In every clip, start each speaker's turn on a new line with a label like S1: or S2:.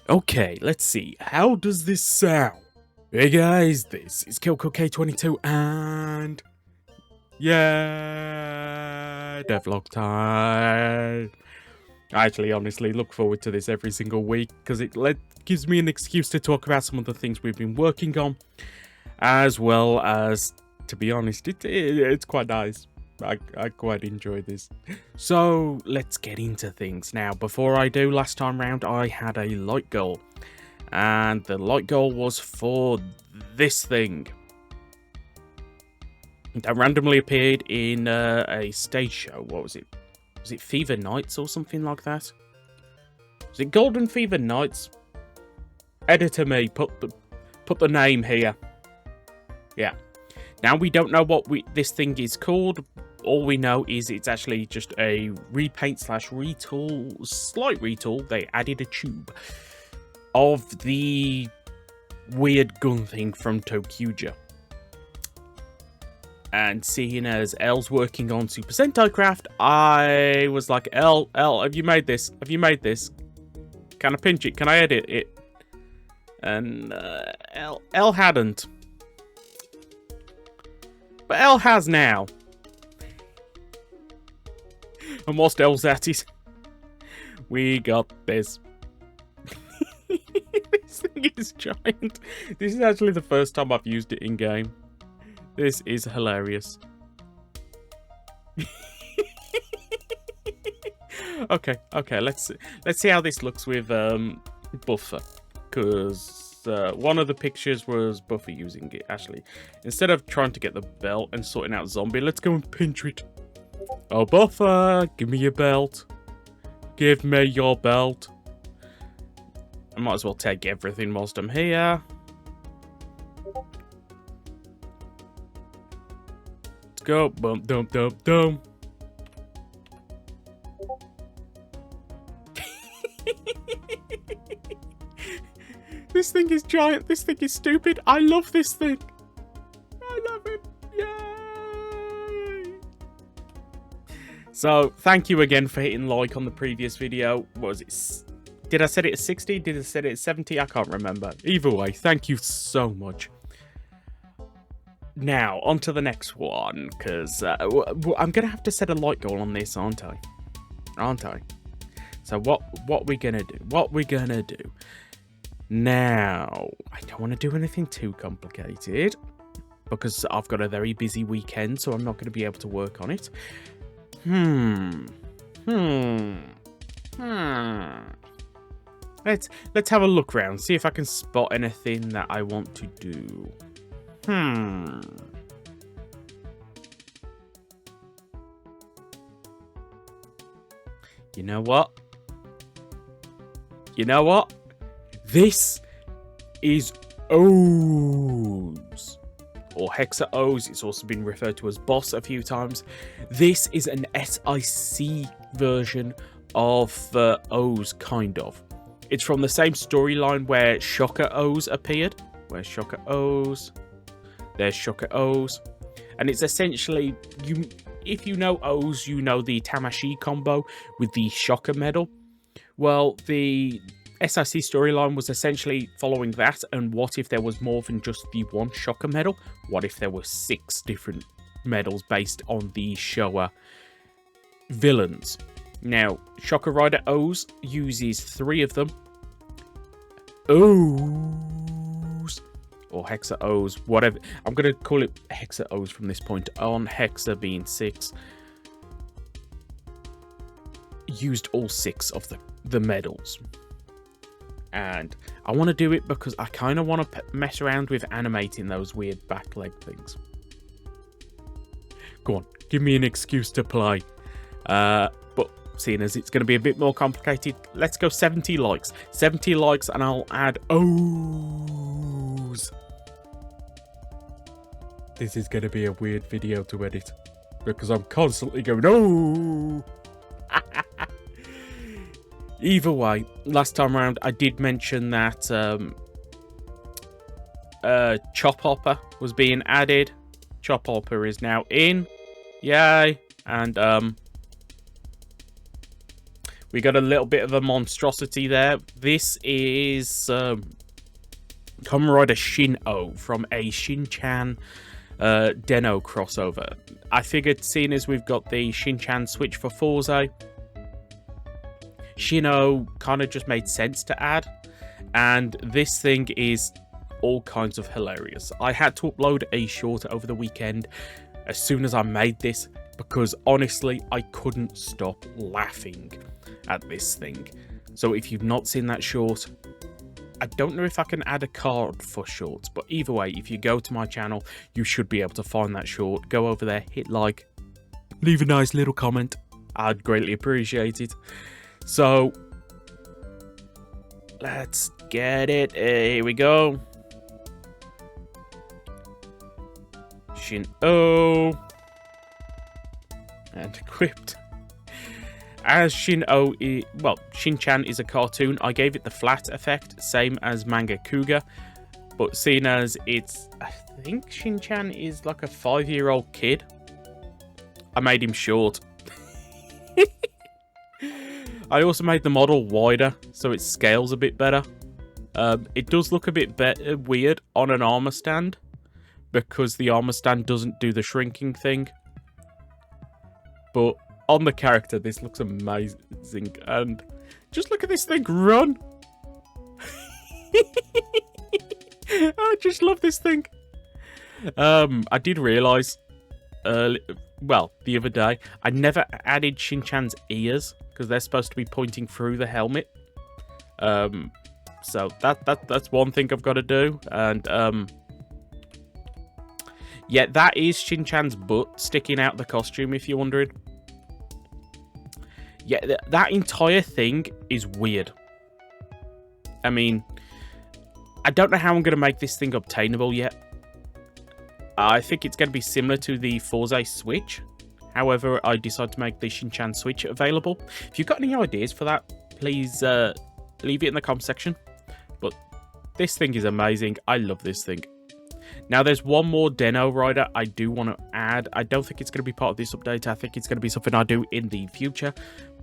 S1: Okay, let's see. How does this sound? Hey guys, this is Kelco K22 and yeah, devlog time. I actually honestly look forward to this every single week because it gives me an excuse to talk about some of the things we've been working on, as well as, to be honest, it's quite nice. I quite enjoy this. So let's get into things now. Before I do, last time round I had a light goal, and the light goal was for this thing that randomly appeared in a stage show. What was it? Was it Fever Nights or something like that? Was it Golden Fever Nights? Editor me, put the name here. Yeah. Now we don't know what this thing is called. All we know is it's actually just a repaint slash retool, slight retool. They added a tube of the weird gun thing from Tokuja. And seeing as L's working on Super Sentai Craft, I was like, L, have you made this? Have you made this? Can I pinch it? Can I edit it? And L hadn't. But L has now. And whilst L's at it, we got this. This thing is giant. This is actually the first time I've used it in game. This is hilarious. Okay, let's see how this looks with Buffer, because one of the pictures was Buffer using it. Actually, instead of trying to get the belt and sorting out Zombie, let's go and pinch it. Oh, Buffer, give me your belt. Give me your belt. I might as well take everything whilst I'm here. Let's go. Boom, dum, dum, dum. This thing is giant. This thing is stupid. I love this thing. I love it. Yay! So, thank you again for hitting like on the previous video. What was it? Did I set it at 60? Did I set it at 70? I can't remember. Either way, thank you so much. Now, on to the next one, because I'm going to have to set a light goal on this, aren't I? So what we going to do? What we going to do? Now, I don't want to do anything too complicated, because I've got a very busy weekend, so I'm not going to be able to work on it. Let's have a look around, see if I can spot anything that I want to do. You know what? This is Os, or Hexa Os. It's also been referred to as Boss a few times. This is an SIC version of Os, kind of. It's from the same storyline where Shocker Os appeared. Where's Shocker Os? There's Shocker Os. And it's essentially, if you know Os, you know the Tamashii combo with the Shocker medal. Well, the SIC storyline was essentially following that, and what if there was more than just the one Shocker medal? What if there were 6 different medals based on the Showa villains? Now, Shocker Rider Os uses 3 of them. Os, or Hexa Os, whatever. I'm going to call it Hexa Os from this point on, Hexa being 6. Used all 6 of the medals. And I want to do it because I kind of want to mess around with animating those weird back leg things. Go on, give me an excuse to play. But seeing as it's going to be a bit more complicated, let's go 70 likes. 70 likes and I'll add O's. This is going to be a weird video to edit, because I'm constantly going, oh. Either way, last time around I did mention that Chop Hopper was being added. Chop Hopper is now in. Yay. And We got a little bit of a monstrosity there. This is Comrade Shino from a Shin-Chan Den-O crossover. I figured, seeing as we've got the Shin-Chan switch for Forza, Shino kind of just made sense to add. And this thing is all kinds of hilarious. I had to upload a short over the weekend as soon as I made this, because honestly, I couldn't stop laughing at this thing. So if you've not seen that short, I don't know if I can add a card for shorts, but either way, if you go to my channel, you should be able to find that short. Go over there, hit like, leave a nice little comment. I'd greatly appreciate it. So, let's get it. Here we go. Shino. And equipped. As Shino, well, Shin-Chan is a cartoon, I gave it the flat effect, same as Manga Kuga. But seeing as it's, I think Shin-Chan is like a 5-year-old kid, I made him short. I also made the model wider, so it scales a bit better. It does look a bit weird on an armor stand, because the armor stand doesn't do the shrinking thing. But on the character, this looks amazing. And just look at this thing run. I just love this thing. I did realise, well, the other day, I never added Shin-Chan's ears, because they're supposed to be pointing through the helmet. So that's one thing I've got to do. And yeah, that is Shin-Chan's butt sticking out the costume, if you're wondering. Yeah, that entire thing is weird. I mean, I don't know how I'm going to make this thing obtainable yet. I think it's going to be similar to the Forza Switch. However, I decided to make the Shin-Chan Switch available. If you've got any ideas for that, please leave it in the comment section. But this thing is amazing. I love this thing. Now, there's one more Den-O rider I do want to add. I don't think it's going to be part of this update. I think it's going to be something I do in the future.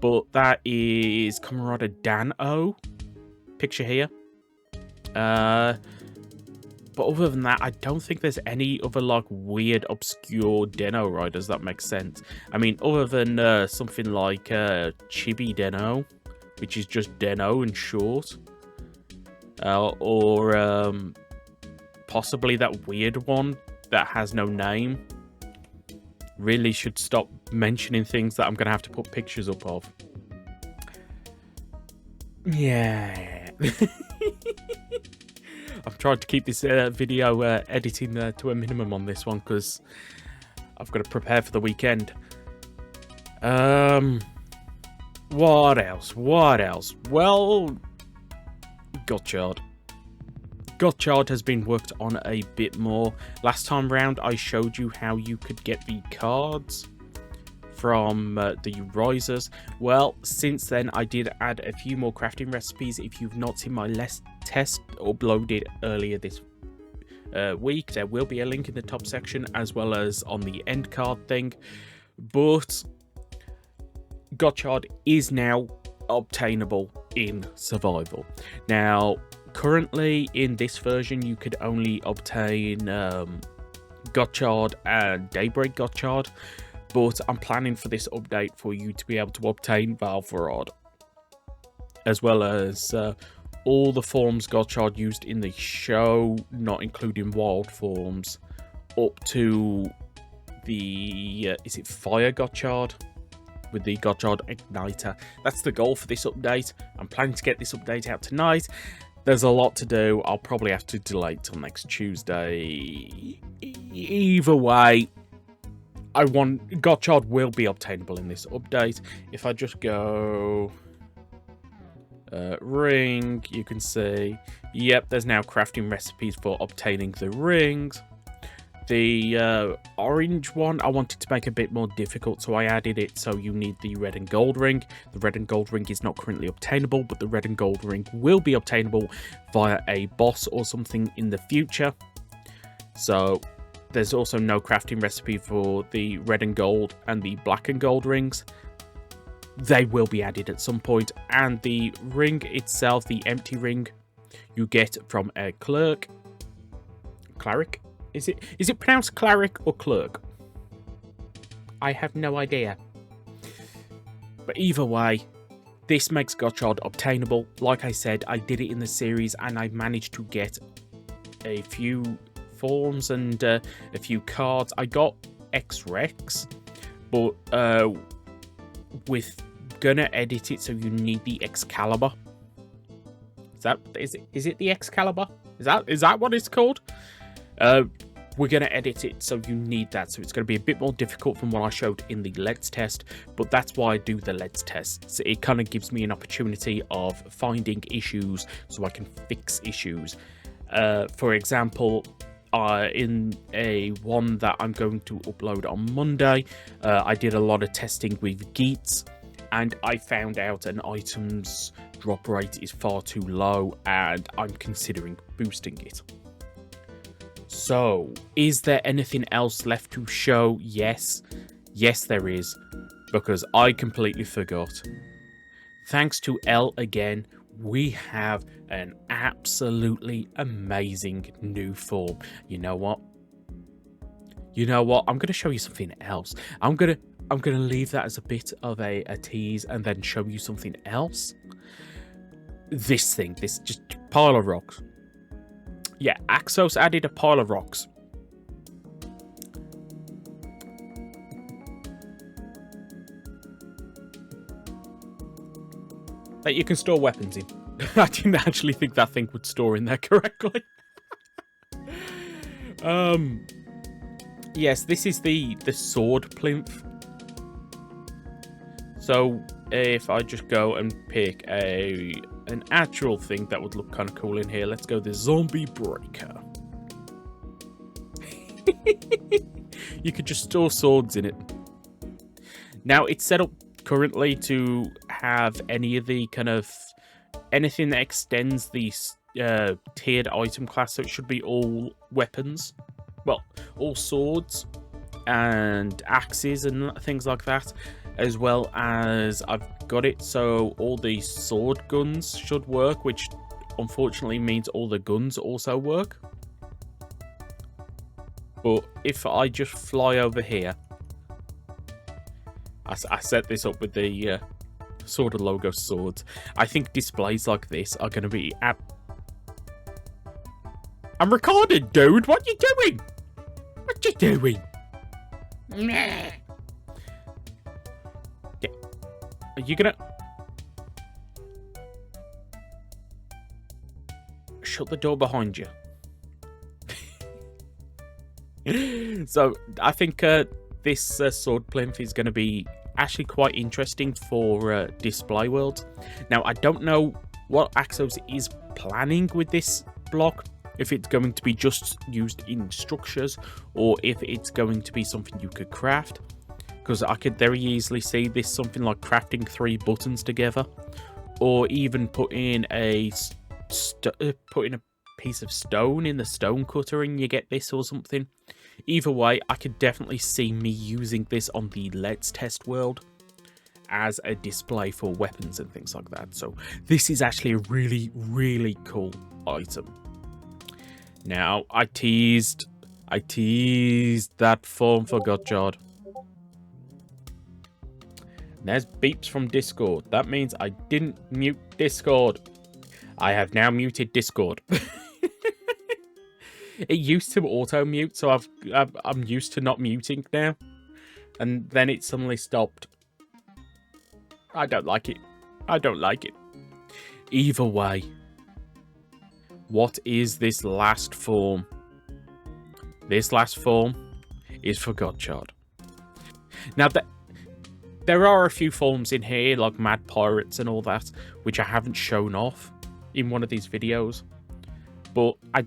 S1: But that is Comrade Dan-O. Picture here. But other than that, I don't think there's any other like weird, obscure Den-O riders that make sense. I mean, other than something like Chibi Den-O, which is just Den-O in short. Or possibly that weird one that has no name. Really should stop mentioning things that I'm going to have to put pictures up of. Yeah. I'm trying to keep this video editing to a minimum on this one, because I've got to prepare for the weekend. What else? What else? Well, Godard. Godard has been worked on a bit more. Last time round, I showed you how you could get the cards from the risers. Well, since then, I did add a few more crafting recipes. If you've not seen my test uploaded earlier this week, there will be a link in the top section, as well as on the end card thing. But Godard is now obtainable in survival. Now, currently in this version, you could only obtain Godard and Daybreak Godard, but I'm planning for this update for you to be able to obtain Valvarad, as well as all the forms Godard used in the show, not including wild forms, up to the is it Fire Godard with the Godard Igniter. That's the goal for this update. I'm planning to get this update out tonight. There's a lot to do. I'll probably have to delay till next Tuesday. Either way, Godard will be obtainable in this update. If I just go ring, you can see, yep, there's now crafting recipes for obtaining the rings. The orange one, I wanted to make a bit more difficult, so I added it so you need the red and gold ring. The red and gold ring is not currently obtainable, but the red and gold ring will be obtainable via a boss or something in the future. So there's also no crafting recipe for the red and gold and the black and gold rings. they will be added at some point. And the ring itself, the empty ring, you get from a cleric. Is it pronounced cleric or clerk? I have no idea. But either way, this makes Godard obtainable. Like I said, I did it in the series and I managed to get a few forms and a few cards. I got X-Rex, but with gonna edit it so you need the Excalibur. Is it the Excalibur? Is that what it's called? We're going to edit it so you need that, so it's going to be a bit more difficult from what I showed in the Let's Test, but that's why I do the Let's Tests. It kind of gives me an opportunity of finding issues so I can fix issues. For example, in a one that I'm going to upload on Monday, I did a lot of testing with Geats, and I found out an item's drop rate is far too low, and I'm considering boosting it. So, is there anything else left to show? Yes. Yes, there is. Because I completely forgot. Thanks to L again, we have an absolutely amazing new form. You know what? I'm going to show you something else. I'm going to leave that as a bit of a tease and then show you something else. This just pile of rocks. Yeah, Hexa Os added a pile of rocks. That you can store weapons in. I didn't actually think that thing would store in there correctly. Yes, this is the sword plinth. So if I just go and pick an actual thing that would look kind of cool in here, let's go the zombie breaker. You could just store swords in it. Now it's set up currently to have any of the kind of anything that extends the tiered item class, so it should be all weapons, well, all swords and axes and things like that, as well as I've got it so all the sword guns should work, which unfortunately means all the guns also work. But if I just fly over here, I set this up with the Sword of Logos swords. I think displays like this are going to be I'm recording, dude. What you doing? What you doing? Yeah. Are you gonna shut the door behind you? So I think this sword plinth is going to be actually quite interesting for display worlds. Now I don't know what Hexa Os is planning with this block, if it's going to be just used in structures or if it's going to be something you could craft, because I could very easily see this something like crafting 3 buttons together, or even put in a piece of stone in the stone cutter and you get this or something. Either way, I could definitely see me using this on the Let's Test world as a display for weapons and things like that. So this is actually a really, really cool item. Now, I teased that form for Godard. There's beeps from Discord. That means I didn't mute Discord. I have now muted Discord. It used to auto mute, so I'm used to not muting now, and then it suddenly stopped. I don't like it. I don't like it. Either way, what is this last form? This last form is for Godard. Now, there are a few forms in here, like Mad Pirates and all that, which I haven't shown off in one of these videos, but I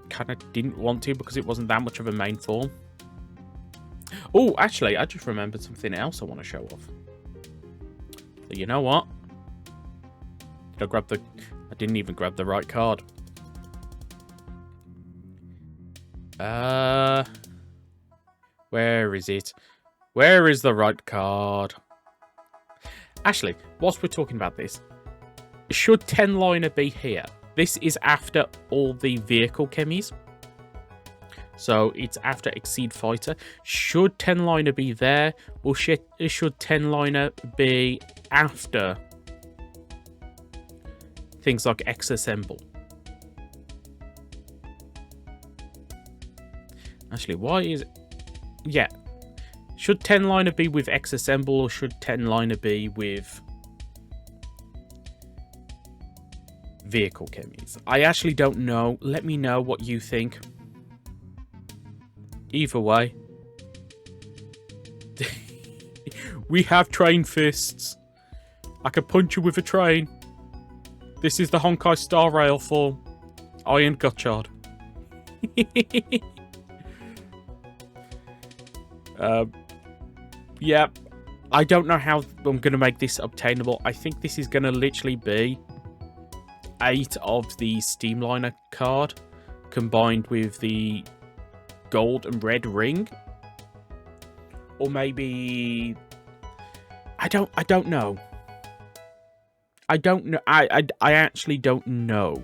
S1: kind of didn't want to because it wasn't that much of a main form. Oh, actually, I just remembered something else I want to show off. So you know what? I didn't even grab the right card. Where is it? Where is the right card? Actually, whilst we're talking about this, should 10-liner be here? This is after all the vehicle chemies. So it's after Exceed Fighter. Should 10-liner be there, or should 10-liner be after things like X-Assemble? Actually, why is it? Yeah. Should 10-liner be with X-Assemble, or should 10-liner be with vehicle chemies? I actually don't know. Let me know what you think. Either way. We have train fists. I can punch you with a train. This is the Honkai Star Rail form. Iron Godard. Yeah, I don't know how I'm going to make this obtainable. I think this is going to literally be 8 of the Steamliner card combined with the gold and red ring, or maybe I don't know. I don't know. I actually don't know.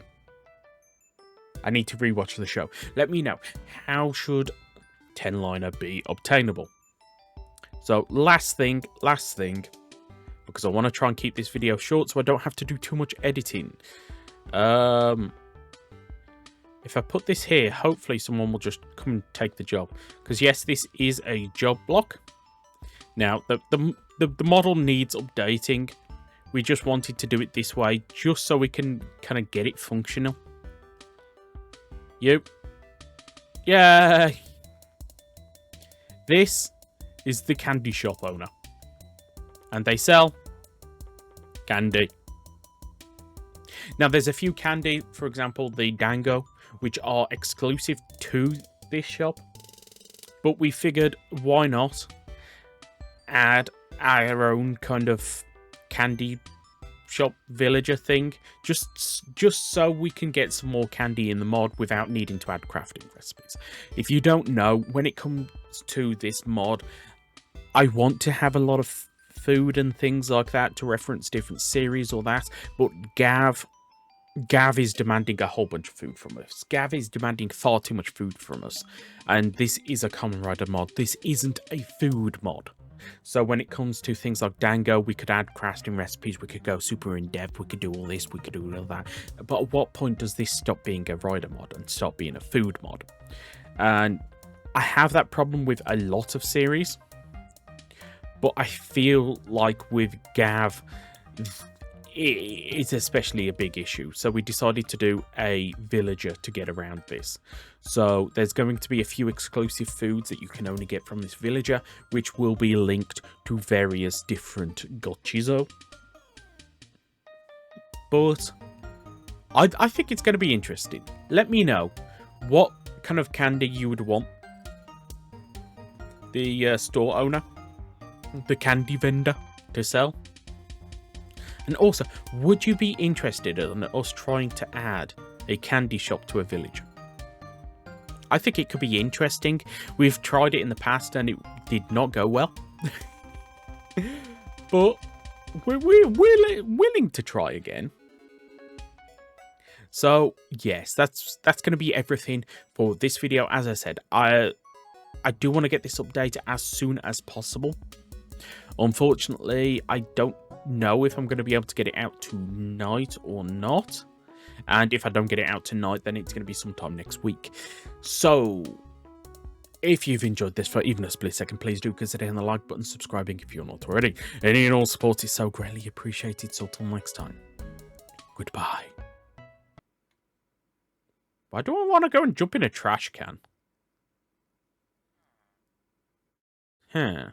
S1: I need to rewatch the show. Let me know, how should 10-liner be obtainable? So last thing, because I want to try and keep this video short so I don't have to do too much editing. If I put this here, hopefully someone will just come and take the job. Because yes, this is a job block. Now, the model needs updating. We just wanted to do it this way, just so we can kind of get it functional. Yep. Yay! This is the candy shop owner. And they sell candy. Now, there's a few candy, for example, the Dango, which are exclusive to this shop. But we figured, why not add our own kind of candy shop villager thing, just so we can get some more candy in the mod without needing to add crafting recipes. If you don't know, when it comes to this mod, I want to have a lot of food and things like that to reference different series or that, but Gav is demanding a whole bunch of food from us. Gav is demanding far too much food from us, and this is a Kamen Rider mod. This isn't a food mod. So when it comes to things like Dango, we could add crafting recipes, we could go super in depth, we could do all this, we could do all that. But at what point does this stop being a rider mod and stop being a food mod? And I have that problem with a lot of series, but I feel like with Gav, it's especially a big issue. So we decided to do a villager to get around this. So there's going to be a few exclusive foods that you can only get from this villager, which will be linked to various different Gochizo. But I think it's going to be interesting. Let me know what kind of candy you would want the store owner, the candy vendor, to sell. And also, would you be interested in us trying to add a candy shop to a village? I think it could be interesting. We've tried it in the past and it did not go well. But we're willing to try again. So, yes, that's going to be everything for this video. As I said, I do want to get this update as soon as possible. Unfortunately, I don't know if I'm going to be able to get it out tonight or not. And if I don't get it out tonight, then it's going to be sometime next week. So, if you've enjoyed this for even a split second, please do consider hitting the like button, subscribing if you're not already. Any and all support is so greatly appreciated. So, till next time, goodbye. Why do I want to go and jump in a trash can? Huh.